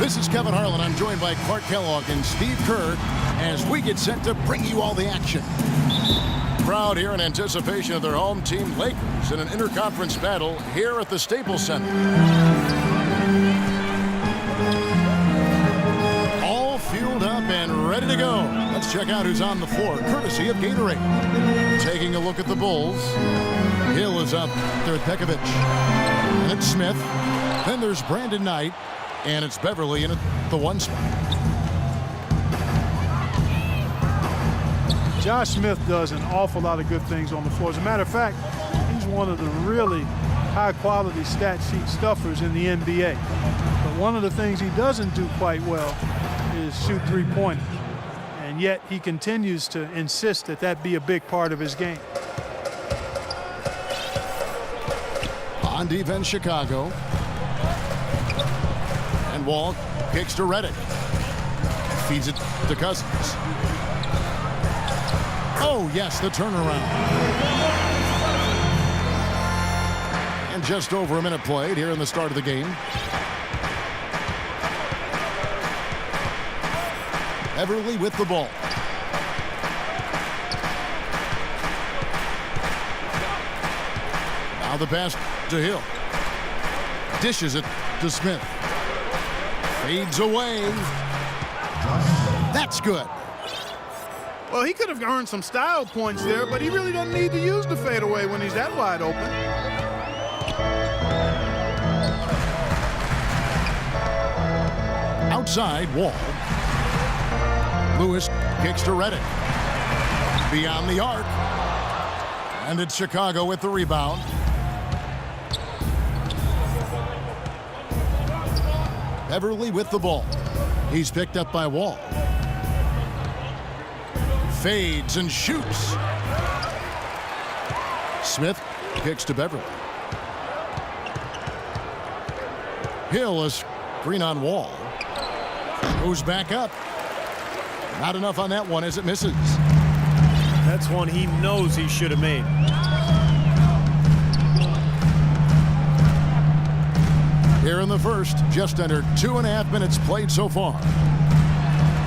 This is Kevin Harlan. I'm joined by Clark Kellogg and Steve Kerr as we get set to bring you all the action. Crowd here in anticipation of their home team Lakers in an interconference battle here at the Staples Center. All fueled up and ready to go. Let's check out who's on the floor, courtesy of Gatorade. Taking a look at the Bulls. Hill is up there with Pekovic. And it's Smith. Then there's Brandon Knight. And it's Beverly in the 1 spot. Josh Smith does an awful lot of good things on the floor. As a matter of fact, he's one of the really high-quality stat sheet stuffers in the NBA. But one of the things he doesn't do quite well is shoot three-pointers. And yet he continues to insist that that be a big part of his game. On defense, Chicago. And Wall kicks to Redick. Feeds it to Cousins. Oh, yes, the turnaround. And just over a minute played here in the start of the game. Everly with the ball. Now the pass to Hill. Dishes it to Smith. Fades away. That's good. Well, he could have earned some style points there, but he really doesn't need to use the fadeaway when he's that wide open. Outside, Wall. Lewis kicks to Redick. Beyond the arc. And it's Chicago with the rebound. Everly with the ball. He's picked up by Wall. Fades and shoots. Smith kicks to Beverly. Hill is green on Wall. Goes back up. Not enough on that one as it misses. That's one he knows he should have made. Here in the first, just under 2.5 minutes played so far.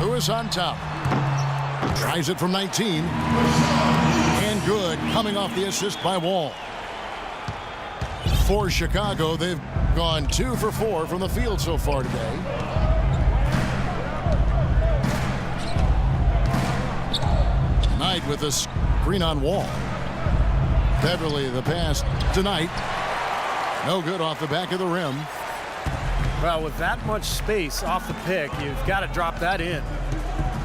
Lewis on top. Tries it from 19. And good, coming off the assist by Wall. For Chicago, they've gone 2 for 4 from the field so far today. Knight with a screen on Wall. Beverly the pass tonight. No good off the back of the rim. Well, with that much space off the pick, you've got to drop that in.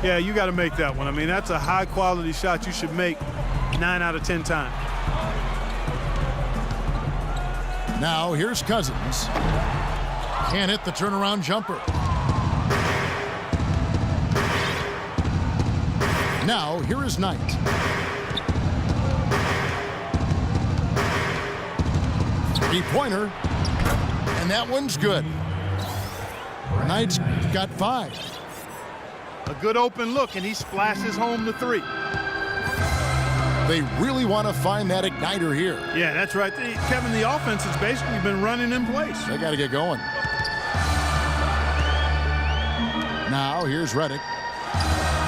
Yeah, you got to make that one. I mean, that's a high-quality shot you should make 9 out of 10 times. Now, here's Cousins. Can't hit the turnaround jumper. Now, here is Knight. Three-pointer. And that one's good. Knight's got 5. A good open look, and he splashes home the 3. They really want to find that igniter here. Yeah, that's right. Kevin, the offense has basically been running in place. They got to get going. Now, here's Redick.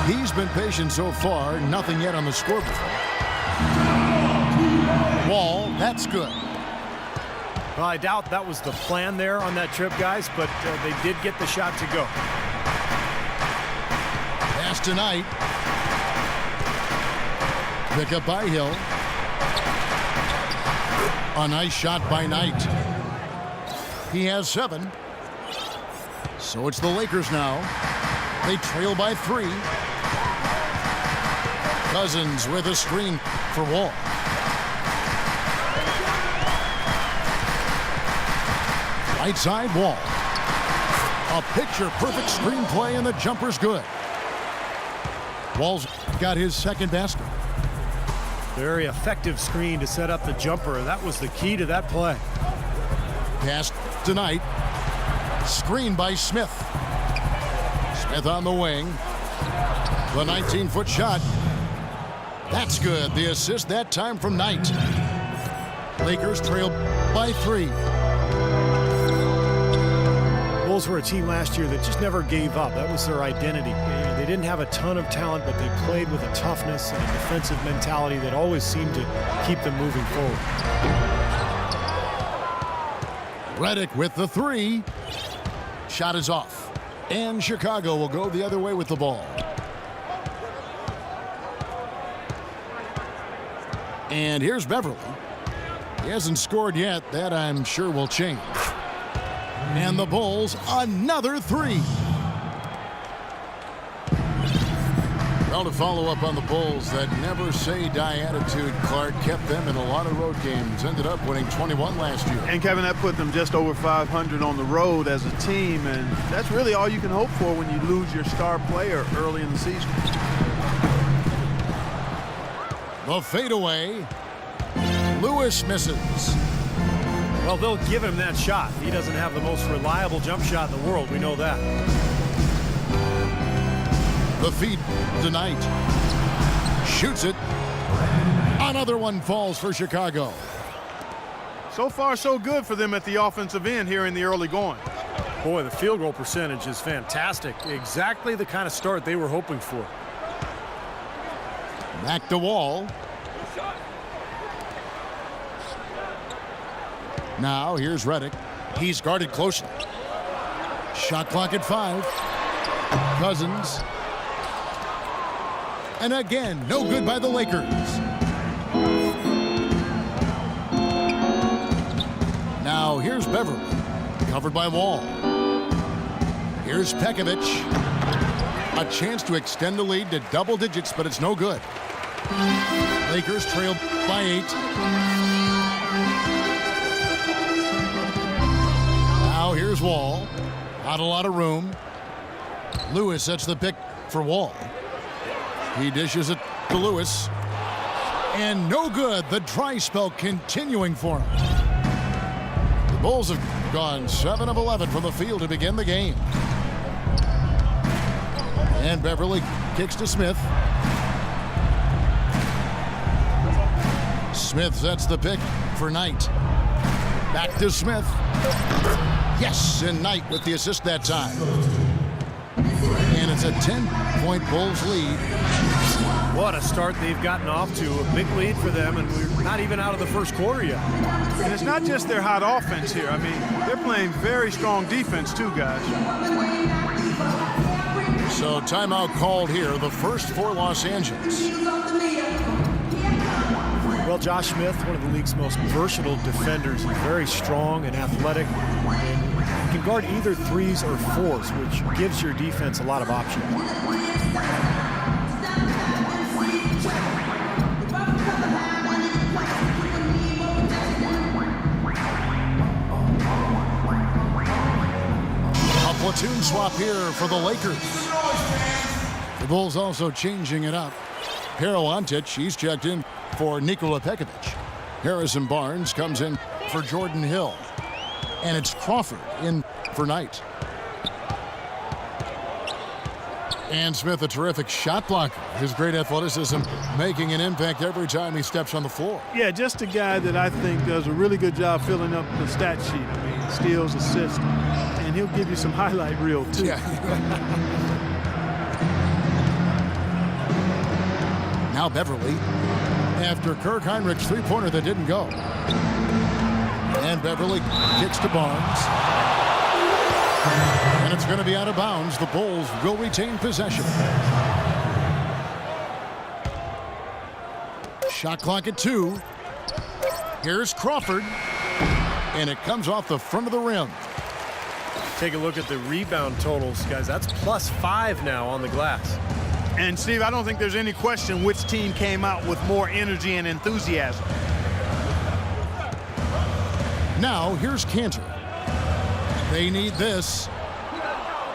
He's been patient so far. Nothing yet on the scoreboard. Wall, that's good. Well, I doubt that was the plan there on that trip, guys, but they did get the shot to go. Pass tonight. Pick up by Hill. A nice shot by Knight. He has 7. So it's the Lakers now. They trail by 3. Cousins with a screen for Wall. Right side, Wall. A picture-perfect screenplay, and the jumper's good. Wall's got his second basket. Very effective screen to set up the jumper. That was the key to that play. Pass tonight. Screen by Smith. Smith on the wing. The 19-foot shot. That's good. The assist that time from Knight. Lakers trail by 3. Bulls were a team last year that just never gave up. That was their identity. They didn't have a ton of talent, but they played with a toughness and a defensive mentality that always seemed to keep them moving forward. Redick with the three. Shot is off. And Chicago will go the other way with the ball. And here's Beverly. He hasn't scored yet. That, I'm sure, will change. And the Bulls, another three. Well, to follow up on the Bulls, that never-say-die attitude, Clark, kept them in a lot of road games. Ended up winning 21 last year. And, Kevin, that put them just over 500 on the road as a team, and that's really all you can hope for when you lose your star player early in the season. The fadeaway. Lewis misses. Well, they'll give him that shot. He doesn't have the most reliable jump shot in the world. We know that. The feed tonight. Shoots it. Another one falls for Chicago. So far, so good for them at the offensive end here in the early going. Boy, the field goal percentage is fantastic. Exactly the kind of start they were hoping for. Back to Wall. Now here's Redick. He's guarded closely. Shot clock at 5. Cousins. And again, no good by the Lakers. Now here's Beverly. Covered by Wall. Here's Pekovic. A chance to extend the lead to double digits, but it's no good. Lakers trail by 8. Now here's Wall. Not a lot of room. Lewis sets the pick for Wall. He dishes it to Lewis. And no good. The dry spell continuing for him. The Bulls have gone 7 of 11 from the field to begin the game. And Beverly kicks to Smith. Smith sets the pick for Knight. Back to Smith. Yes, and Knight with the assist that time. And it's a 10-point Bulls lead. What a start they've gotten off to. A big lead for them, and we're not even out of the first quarter yet. And it's not just their hot offense here. I mean, they're playing very strong defense too, guys. So timeout called here, the first for Los Angeles. Well, Josh Smith, one of the league's most versatile defenders. He's very strong and athletic. And can guard either 3s or 4s, which gives your defense a lot of options. A platoon swap here for the Lakers. The Bulls also changing it up. Pero Antic, he's checked in for Nikola Pekovic. Harrison Barnes comes in for Jordan Hill. And it's Crawford in for Knight. And Smith, a terrific shot blocker. His great athleticism making an impact every time he steps on the floor. Yeah, just a guy that I think does a really good job filling up the stat sheet. I mean, steals, assists, and he'll give you some highlight reel, too. Yeah. Now Beverly, after Kirk Heinrich's three-pointer that didn't go. And Beverly kicks to Barnes. And it's going to be out of bounds. The Bulls will retain possession. Shot clock at 2. Here's Crawford. And it comes off the front of the rim. Take a look at the rebound totals, guys. That's +5 now on the glass. And, Steve, I don't think there's any question which team came out with more energy and enthusiasm. Now, here's Cantor. They need this.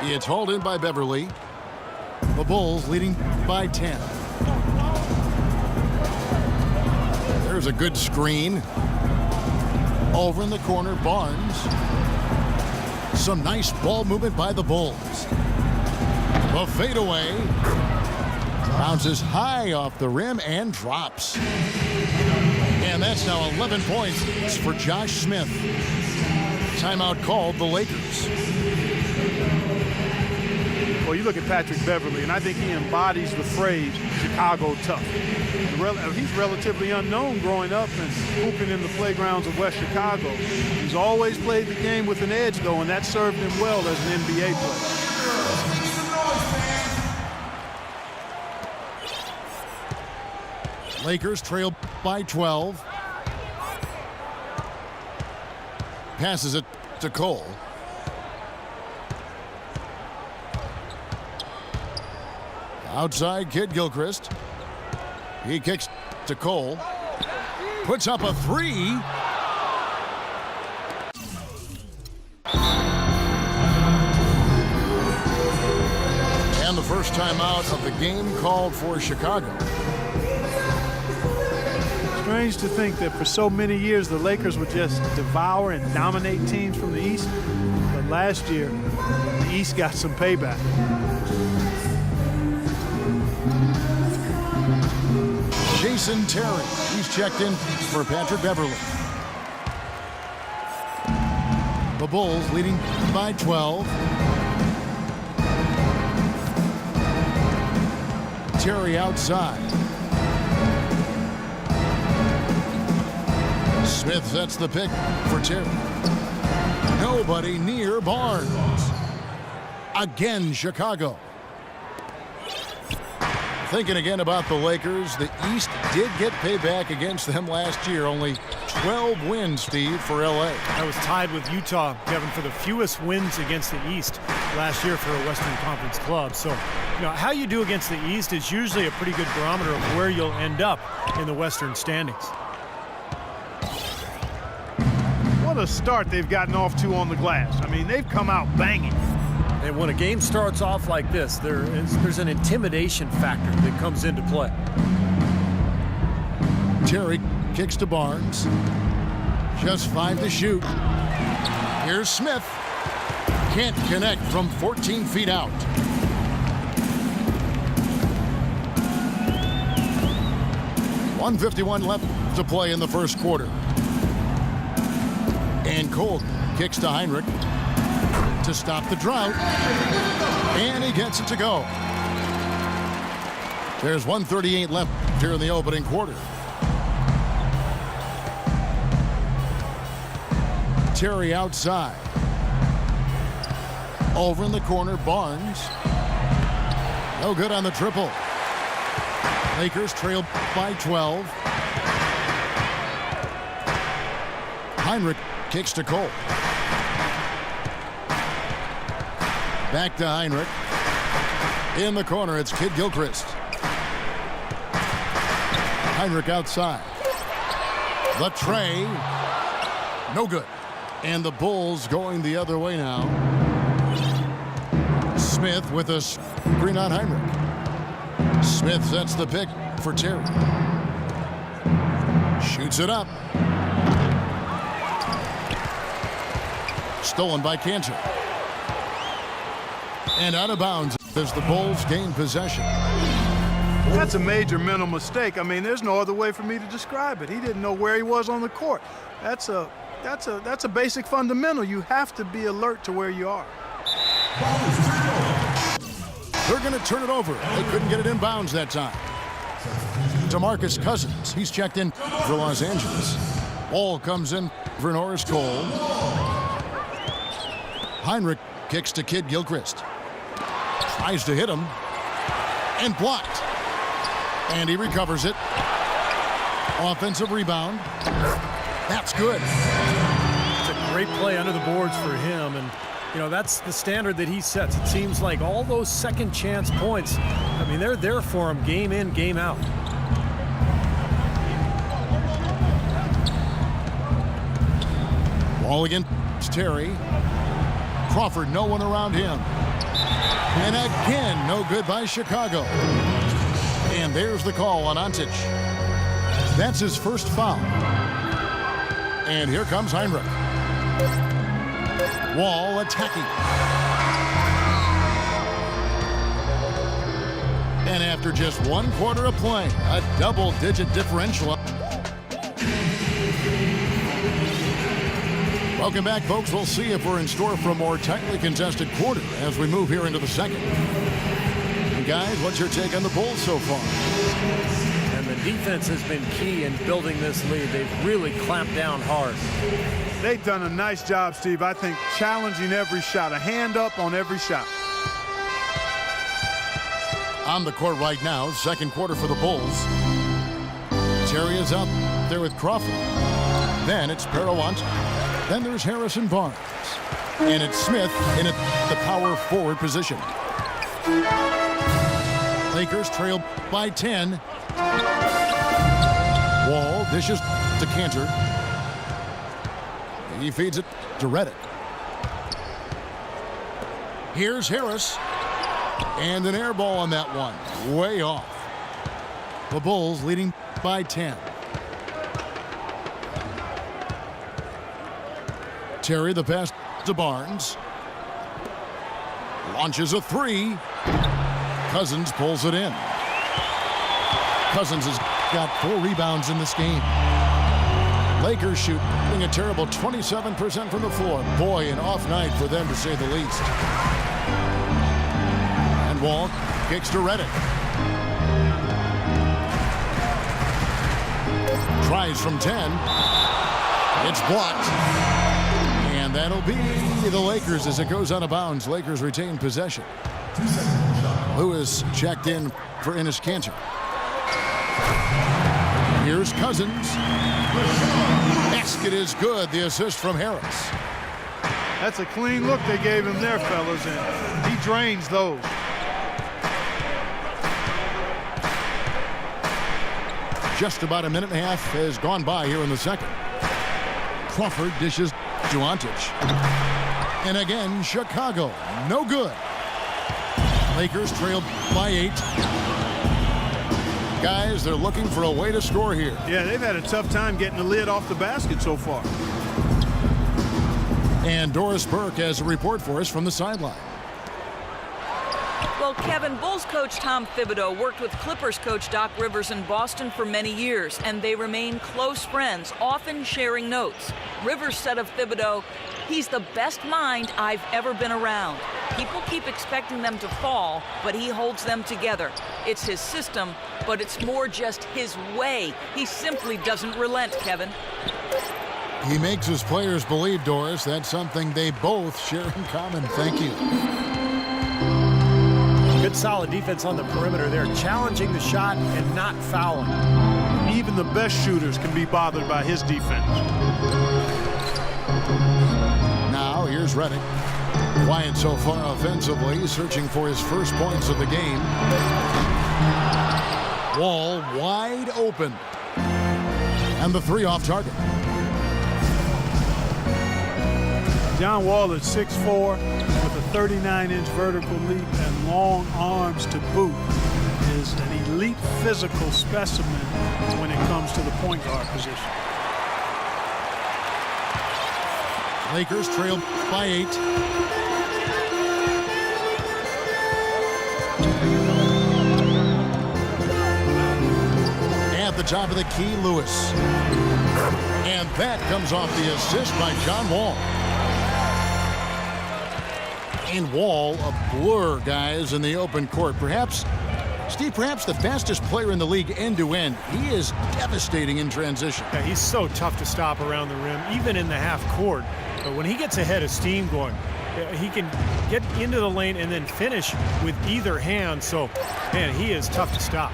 It's hauled in by Beverly. The Bulls leading by 10. There's a good screen. Over in the corner, Barnes. Some nice ball movement by the Bulls. The fadeaway. Bounces high off the rim and drops. And that's now 11 points for Josh Smith. Timeout called the Lakers. Well, you look at Patrick Beverley, and I think he embodies the phrase Chicago tough. He's relatively unknown growing up and hooping in the playgrounds of West Chicago. He's always played the game with an edge, though, and that served him well as an NBA player. Lakers trail by 12. Passes it to Cole. Outside, Kid Gilchrist. He kicks to Cole. Puts up a three. And the first time out of the game called for Chicago. Strange to think that for so many years the Lakers would just devour and dominate teams from the East. But last year, the East got some payback. Jason Terry, he's checked in for Patrick Beverley. The Bulls leading by 12. Terry outside. Smith sets the pick for Terry. Nobody near Barnes. Again, Chicago. Thinking again about the Lakers, the East did get payback against them last year. Only 12 wins, Steve, for L.A. That was tied with Utah, Kevin, for the fewest wins against the East last year for a Western Conference club. So, how you do against the East is usually a pretty good barometer of where you'll end up in the Western standings. What a start they've gotten off to on the glass. I mean, they've come out banging. And when a game starts off like this, there's an intimidation factor that comes into play. Terry kicks to Barnes. Just 5 to shoot. Here's Smith. Can't connect from 14 feet out. .151 left to play in the first quarter. And Cole kicks to Heinrich to stop the drought, and he gets it to go. There's 1:38 left here in the opening quarter. Terry outside. Over in the corner, Barnes. No good on the triple. Lakers trail by 12. Heinrich kicks to Cole. Back to Heinrich. In the corner, it's Kid Gilchrist. Heinrich outside. The tray. No good. And the Bulls going the other way now. Smith with a screen on Heinrich. Smith sets the pick for Terry. Shoots it up. Stolen by Cantor. And out of bounds as the Bulls gain possession. That's a major mental mistake. I mean, there's no other way for me to describe it. He didn't know where he was on the court. That's a basic fundamental. You have to be alert to where you are. They're going to turn it over. They couldn't get it in bounds that time. DeMarcus Cousins, he's checked in for Los Angeles. Ball comes in for Norris Cole. Heinrich kicks to Kid Gilchrist. Tries to hit him. And blocked. And he recovers it. Offensive rebound. That's good. It's a great play under the boards for him. And, that's the standard that he sets. It seems like all those second chance points, I mean, they're there for him game in, game out. Ball against Terry. Crawford, no one around him. And again, no good by Chicago. And there's the call on Antic. That's his first foul. And here comes Heinrich. Wall attacking. And after just 1 quarter of play, a double-digit differential. Welcome back, folks. We'll see if we're in store for a more tightly contested quarter as we move here into the second. And guys, what's your take on the Bulls so far? And the defense has been key in building this lead. They've really clamped down hard. They've done a nice job, Steve. I think challenging every shot, a hand up on every shot. On the court right now, second quarter for the Bulls. Terry is out there with Crawford. Then it's Perawant. Then there's Harrison Barnes. And it's Smith in the power forward position. Lakers trail by 10. Wall dishes to Cantor. He feeds it to Reddick. Here's Harris. And an air ball on that one. Way off. The Bulls leading by 10. Terry the pass to Barnes. Launches a three. Cousins pulls it in. Cousins has got 4 rebounds in this game. Lakers shooting a terrible 27% from the floor. Boy, an off night for them to say the least. And Wall kicks to Reddick. Tries from 10. It's blocked. And that'll be the Lakers as it goes out of bounds. Lakers retain possession. Lewis checked in for Enes Kanter. Here's Cousins. Basket is good. The assist from Harris. That's a clean look they gave him there, fellas, and he drains those. Just about a minute and a half has gone by here in the second. Crawford dishes to Ontic. And again, Chicago. No good. Lakers trail by 8. Guys, they're looking for a way to score here. Yeah, they've had a tough time getting the lid off the basket so far. And Doris Burke has a report for us from the sideline. Well, Kevin, Bulls coach Tom Thibodeau worked with Clippers coach Doc Rivers in Boston for many years, and they remain close friends, often sharing notes. Rivers said of Thibodeau, "He's the best mind I've ever been around. People keep expecting them to fall, but he holds them together. It's his system, but it's more just his way. He simply doesn't relent, Kevin." He makes his players believe, Doris. That's something they both share in common. Thank you. Good solid defense on the perimeter there, challenging the shot and not fouling. Even the best shooters can be bothered by his defense. Now here's Reddick. Quiet so far offensively, searching for his first points of the game. Wall wide open. And the 3 off target. John Wall at 6'4", with a 39-inch vertical leap and long arms to boot, is an elite physical specimen when it comes to the point guard position. Lakers trail by 8. At the top of the key, Lewis. And that comes off the assist by John Wall. And Wall, a blur, guys, in the open court. Perhaps, Steve, perhaps the fastest player in the league end-to-end. He is devastating in transition. Yeah, he's so tough to stop around the rim, even in the half court. But when he gets ahead of steam going, he can get into the lane and then finish with either hand. So, man, he is tough to stop.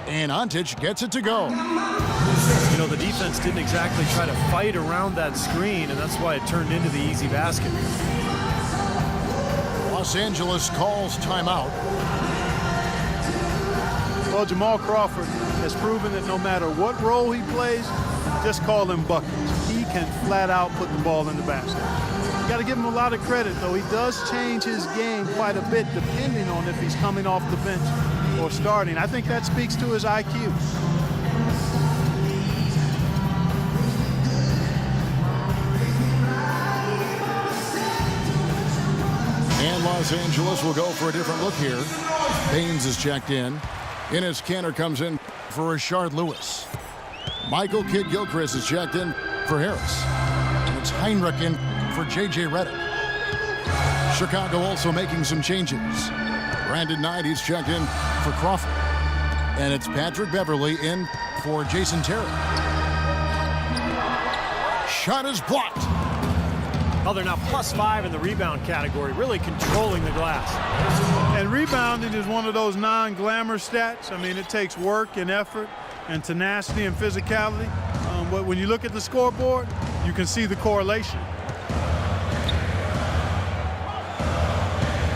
And Ontic gets it to go. You know, the defense didn't exactly try to fight around that screen, and that's why it turned into the easy basket. Los Angeles calls timeout. Well, Jamal Crawford has proven that no matter what role he plays, just call him buckets. He can flat out put the ball in the basket. You got to give him a lot of credit, though. He does change his game quite a bit depending on if he's coming off the bench or starting. I think that speaks to his IQ. And Los Angeles will go for a different look here. Baines is checked in. Enes Kanter comes in for Rashard Lewis. Michael Kidd-Gilchrist is checked in for Harris. And it's Heinrich in for J.J. Redick. Chicago also making some changes. Brandon Knight, he's checked in for Crawford. And it's Patrick Beverly in for Jason Terry. Shot is blocked. Oh, they're now +5 in the rebound category, really controlling the glass. And rebounding is one of those non-glamour stats. I mean, it takes work and effort and tenacity and physicality. But when you look at the scoreboard, you can see the correlation.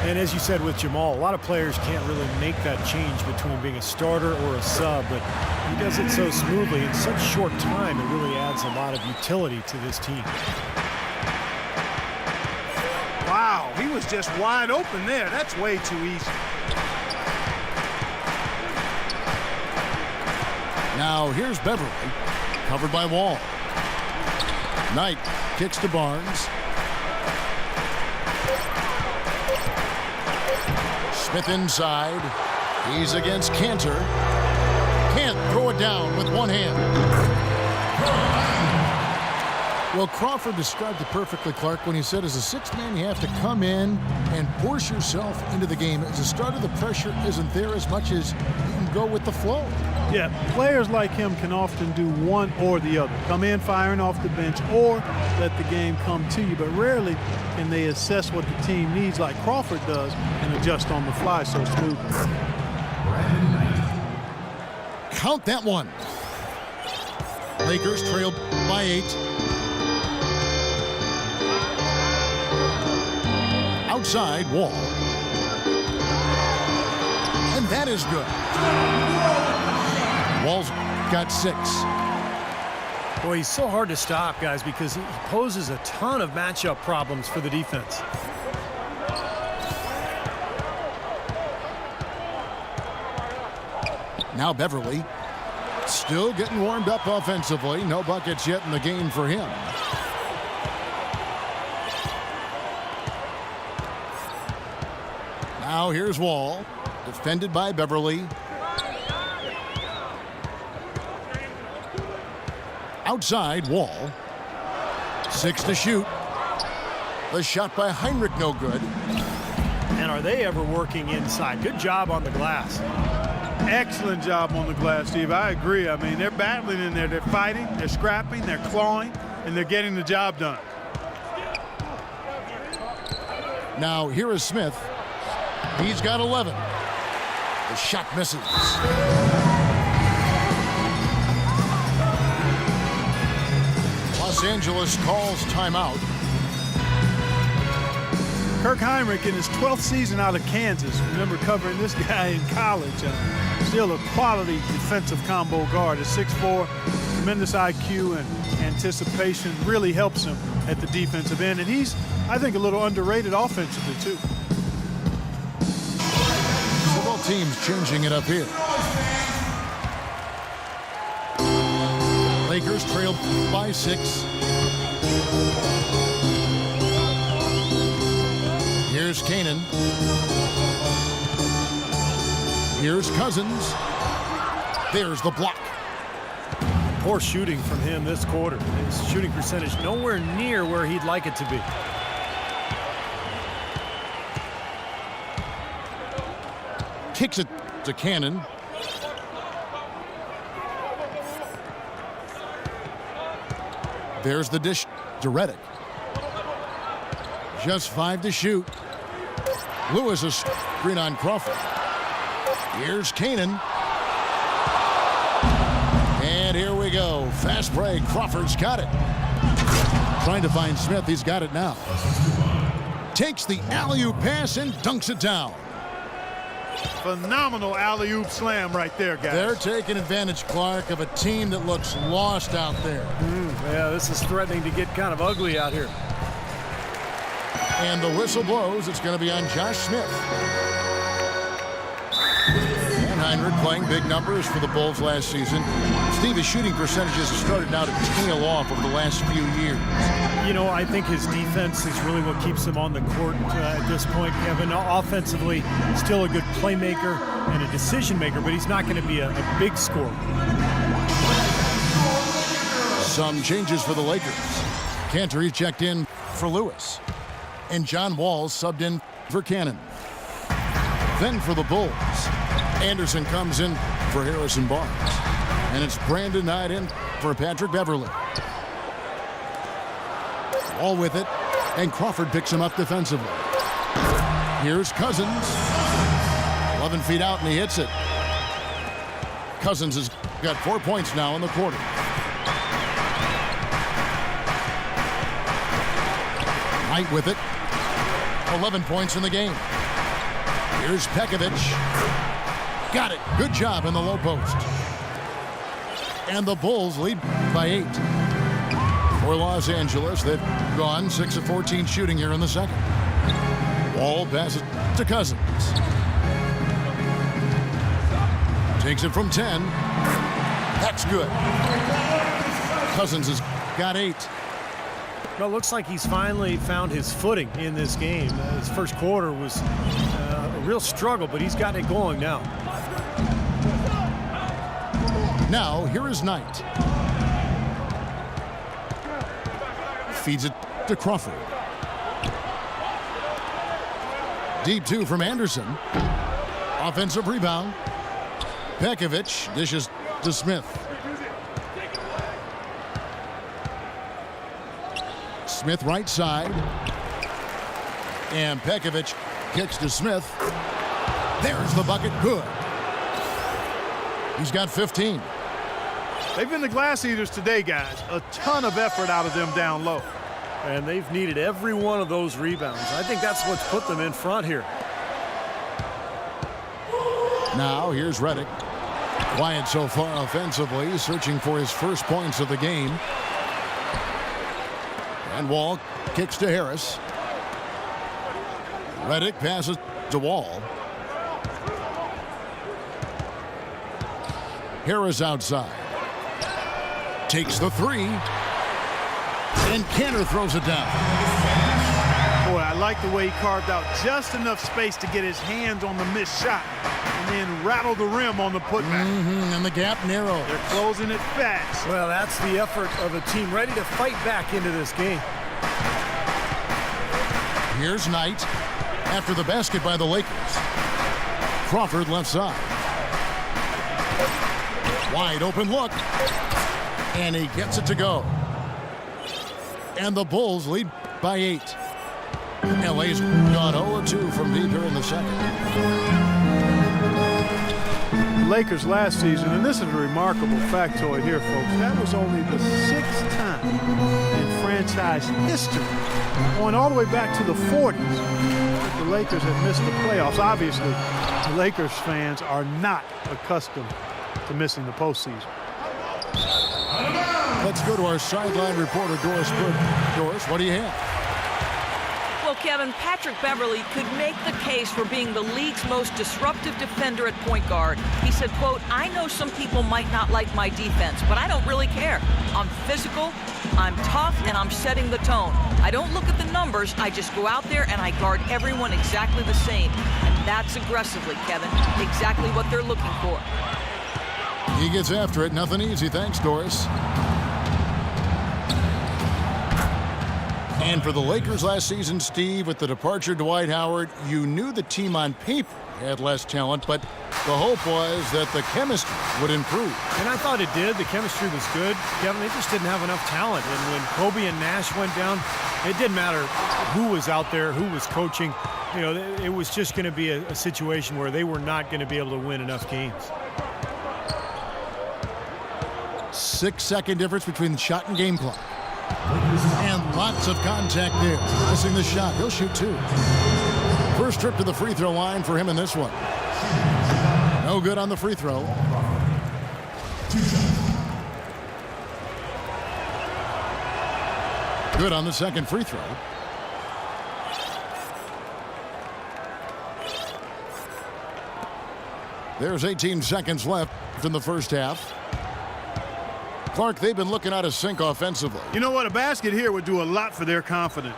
And as you said with Jamal, a lot of players can't really make that change between being a starter or a sub, but he does it so smoothly in such short time. It really adds a lot of utility to this team. Wow, he was just wide open there. That's way too easy. Now here's Beverly, covered by Wall. Knight kicks to Barnes. Smith inside. He's against Cantor. Can't throw it down with one hand. Well, Crawford described it perfectly, Clark, when he said as a sixth man you have to come in and force yourself into the game. As a starter, the pressure isn't there as much as you can go with the flow. Yeah, players like him can often do one or the other. Come in firing off the bench or let the game come to you, but rarely can they assess what the team needs like Crawford does and adjust on the fly so smoothly. Count that one. Lakers trail by 8. Outside, Wall. And that is good. Wall's got 6. Boy, he's so hard to stop, guys, because he poses a ton of matchup problems for the defense. Now Beverly still getting warmed up offensively. No buckets yet in the game for him. Now here's Wall, defended by Beverly. Outside, Wall. 6 to shoot. The shot by Heinrich, no good. And are they ever working inside? Good job on the glass. Excellent job on the glass, Steve. I agree. I mean, they're battling in there. They're fighting, they're scrapping, they're clawing, and they're getting the job done. Now here is Smith. He's got 11. The shot misses. Los Angeles calls timeout. Kirk Heinrich in his 12th season out of Kansas. Remember covering this guy in college. Still a quality defensive combo guard. At 6'4", tremendous IQ and anticipation really helps him at the defensive end. And he's, I think, a little underrated offensively, too. So both teams changing it up here. Lakers trail by 6. Here's Canaan. Here's Cousins. There's the block. Poor shooting from him this quarter. His shooting percentage nowhere near where he'd like it to be. Kicks it to Cannon. There's the dish to Redick. Just 5 to shoot. Lewis is screen on Crawford. Here's Canaan. And here we go. Fast break. Crawford's got it. Trying to find Smith. He's got it now. Takes the alley-oop pass and dunks it down. Phenomenal alley-oop slam right there, guys. They're taking advantage, Clark, of a team that looks lost out there. Yeah, this is threatening to get kind of ugly out here. And the whistle blows. It's going to be on Josh Smith. And Heinrich playing big numbers for the Bulls last season. Steve, his shooting percentages have started now to tail off over the last few years. You know, I think his defense is really what keeps him on the court at this point, Kevin. Offensively, still a good playmaker and a decision maker, but he's not going to be a big scorer. Some changes for the Lakers. Cantor checked in for Lewis. And John Wall subbed in for Cannon. Then for the Bulls, Anderson comes in for Harrison Barnes. And it's Brandon Knight in for Patrick Beverly. Wall with it, and Crawford picks him up defensively. Here's Cousins. 11 feet out, and he hits it. Cousins has got 4 points now in the quarter. Knight with it. 11 points in the game. Here's Pekovic. Got it. Good job in the low post. And the Bulls lead by 8. For Los Angeles, they've gone 6 of 14 shooting here in the second. Wall passes to Cousins. Takes it from 10. That's good. Cousins has got 8. Well, it looks like he's finally found his footing in this game. His first quarter was a real struggle, but he's got it going now. Now, here is Knight. Feeds it to Crawford. Deep 2 from Anderson. Offensive rebound. Pekovic dishes to Smith. Smith right side. And Pekovic kicks to Smith. There's the bucket. Good. He's got 15. They've been the glass eaters today, guys. A ton of effort out of them down low. And they've needed every one of those rebounds. I think that's what's put them in front here. Now here's Redick. Quiet so far offensively, searching for his first points of the game. And Wall kicks to Harris. Redick passes to Wall. Harris outside. Takes the 3. And Cantor throws it down. Boy, I like the way he carved out just enough space to get his hands on the missed shot and then rattle the rim on the putback. And the gap narrows. They're closing it fast. Well, that's the effort of a team ready to fight back into this game. Here's Knight after the basket by the Lakers. Crawford left side. Wide open look. And he gets it to go. And the Bulls lead by 8. LA's gone 0-2 from deep here in the second. Lakers last season, and this is a remarkable factoid here, folks, that was only the 6th time in franchise history, going all the way back to the 40s, that the Lakers have missed the playoffs. Obviously, the Lakers fans are not accustomed to missing the postseason. Let's go to our sideline reporter, Doris Burke. Doris, what do you have? Well, Kevin, Patrick Beverly could make the case for being the league's most disruptive defender at point guard. He said, quote, "I know some people might not like my defense, but I don't really care. I'm physical, I'm tough, and I'm setting the tone. I don't look at the numbers. I just go out there and I guard everyone exactly the same." And that's aggressively, Kevin, exactly what they're looking for. He gets after it. Nothing easy. Thanks, Doris. And for the Lakers last season, Steve, with the departure of Dwight Howard, you knew the team on paper had less talent, but the hope was that the chemistry would improve. And I thought it did. The chemistry was good. Kevin, they just didn't have enough talent. And when Kobe and Nash went down, it didn't matter who was out there, who was coaching. You know, it was just going to be a situation where they were not going to be able to win enough games. 6-second difference between the shot and game clock. And lots of contact there. Missing the shot. He'll shoot 2. First trip to the free throw line for him in this one. No good on the free throw. Good on the second free throw. There's 18 seconds left in the first half. Clark, they've been looking out of sync offensively. You know what? A basket here would do a lot for their confidence.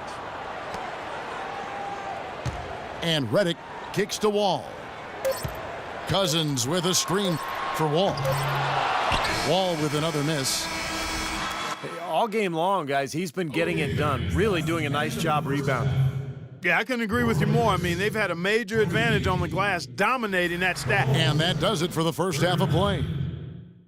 And Redick kicks to Wall. Cousins with a screen for Wall. Wall with another miss. all game long, guys, he's been getting it done, really doing a nice job rebounding. Yeah, I couldn't agree with you more. I mean, they've had a major advantage on the glass, dominating that stat. And that does it for the first half of play.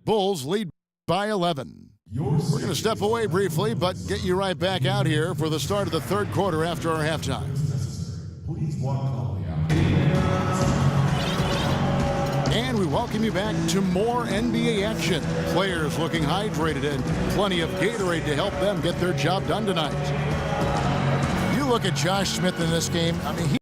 Bulls lead by 11. We're going to step away briefly, but get you right back out here for the start of the third quarter after our halftime. And we welcome you back to more NBA action. Players looking hydrated and plenty of Gatorade to help them get their job done tonight. You look at Josh Smith in this game, I mean,